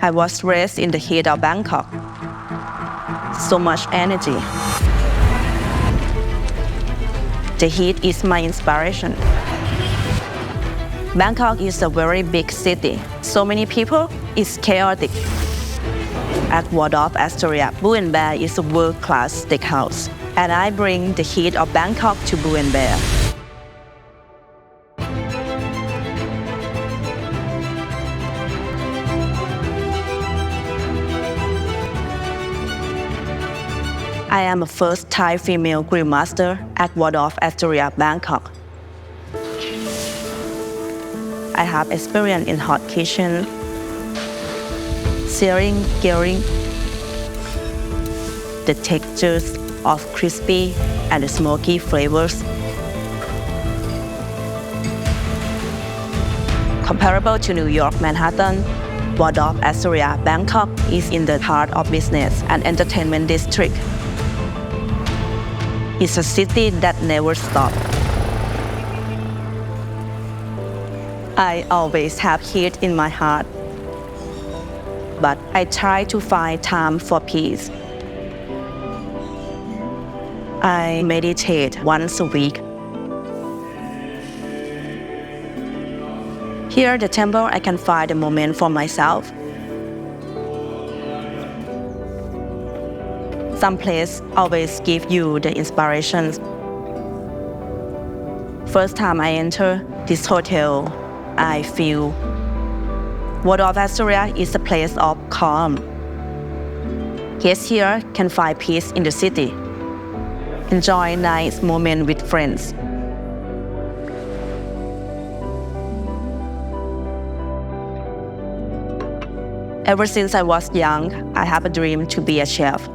I was raised in the heat of Bangkok. So much energy. The heat is my inspiration. Bangkok is a very big city. So many people, it's chaotic. At Waldorf Astoria, Bear is a world-class steakhouse, and I bring the heat of Bangkok to Bear. I am a first Thai female grill master at Waldorf Astoria Bangkok. I have experience in hot kitchen, searing, grilling, the textures of crispy and smoky flavors. Comparable to New York, Manhattan, Waldorf Astoria Bangkok is in the heart of business and entertainment district. It's a city that never stops. I always have heat in my heart, but I try to find time for peace. I meditate once a week. Here at the temple, I can find a moment for myself. Some place always give you the inspirations. First time I enter this hotel, I feel Waldorf Astoria is a place of calm. Guests here can find peace in the city. Enjoy nice moments with friends. Ever since I was young, I have a dream to be a chef.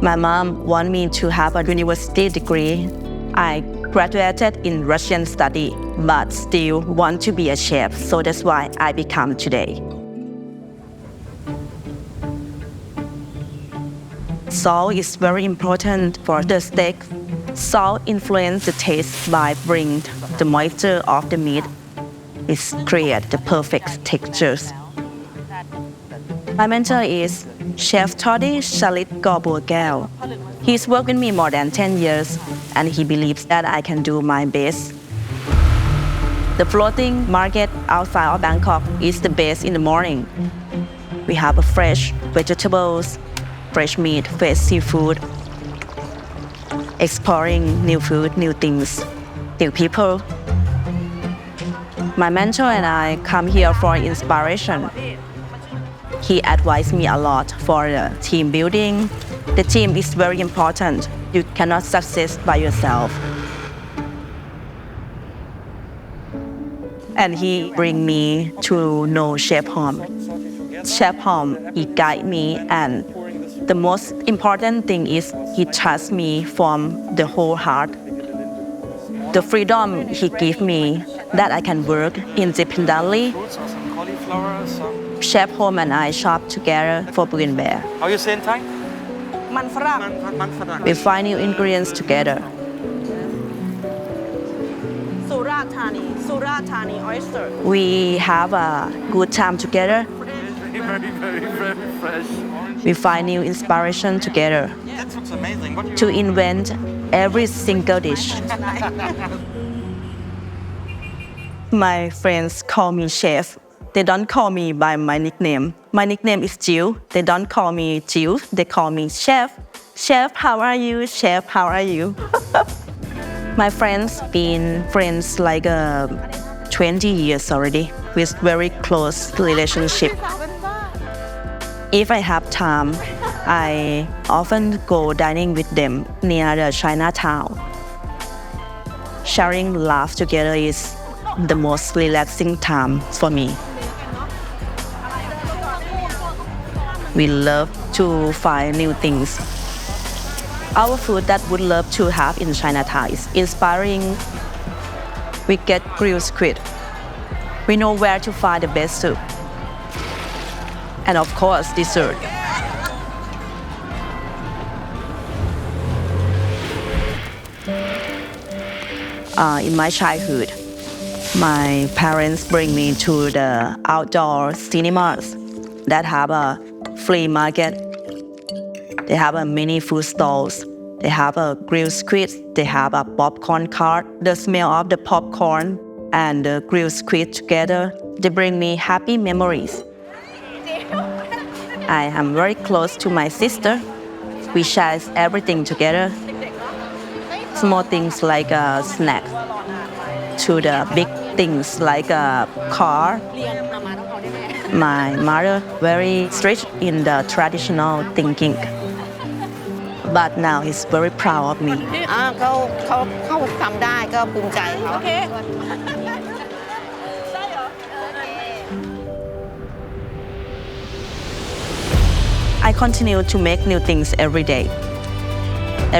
My mom wanted me to have a university degree. I graduated in Russian study, but still want to be a chef, so that's why I become today. Salt is very important for the steak. Salt influences the taste by bringing the moisture of the meat. It creates the perfect textures. My mentor is Chef Toddi Jeiw. He's worked with me more than 10 years, and he believes that I can do my best. The floating market outside of Bangkok is the best in the morning. We have fresh vegetables, fresh meat, fresh seafood, exploring new food, new things, new people. My mentor and I come here for inspiration. He advised me a lot for the team building. The team is very important. You cannot succeed by yourself. And he bring me to know Chef Hom. Chef Hom, he guide me, and the most important thing is he trusts me from the whole heart. The freedom he give me that I can work independently. Chef Hom and I shop together for Bear. How you say in Thai? Man Farang. We find new ingredients together. Surathani oyster. We have a good time together. Very fresh. We find new inspiration together That looks amazing. What do you to invent every single dish. My friends call me chef. They don't call me by my nickname. My nickname is Jeiw. They don't call me Jeiw. They call me chef. Chef, how are you? Chef, how are you? My friends been friends like 20 years already with very close relationship. If I have time, I often go dining with them near the Chinatown. Sharing laugh together is the most relaxing time for me. We love to find new things. Our food that would love to have in Chinatown is inspiring. We get grilled squid. We know where to find the best soup. And of course, dessert. In my childhood, my parents bring me to the outdoor cinemas. that have a flea market. They have a mini food stalls. They have a grilled squid. They have a popcorn cart. The smell of the popcorn and the grilled squid together, they bring me happy memories. I am very close to my sister. We share everything together. Small things like a snack to the big things like a car. My mother very strict in the traditional thinking, but now he's very proud of me. เขาทำได้ก็ภูมิใจเขา I continue to make new things every day.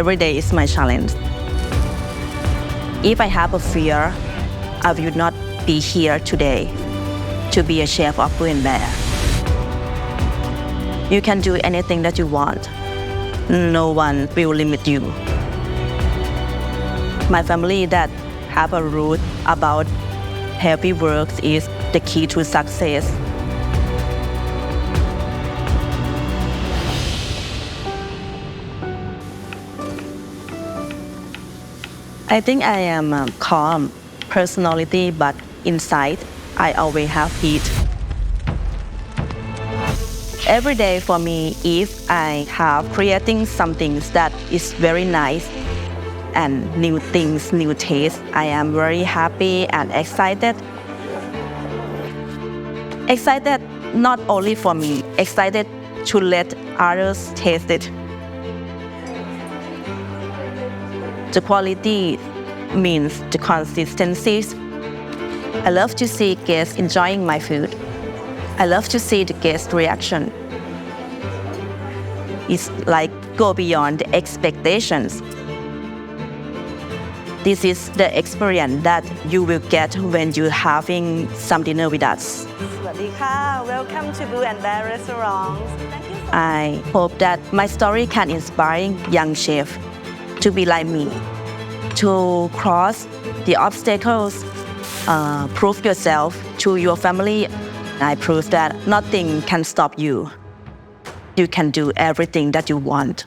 Every day is my challenge. If I have a fear, I would not be here today to be a chef of Culinary. You can do anything that you want. No one will limit you. My family that have a root about heavy work is the key to success. I think I am a calm personality, but inside I always have heat. Every day for me, if I have creating something that is very nice and new things, new taste, I am very happy and excited. Excited not only for me, excited to let others taste it. The quality means the consistency. I love to see guests enjoying my food. I love to see the guest reaction. It's like go beyond the expectations. This is the experience that you will get when you're having some dinner with us. สวัสดีค่ะ Welcome to Blue and Bear Restaurant. I hope that my story can inspire young chefs to be like me, to cross the obstacles, prove yourself to your family. I prove that nothing can stop you. You can do everything that you want.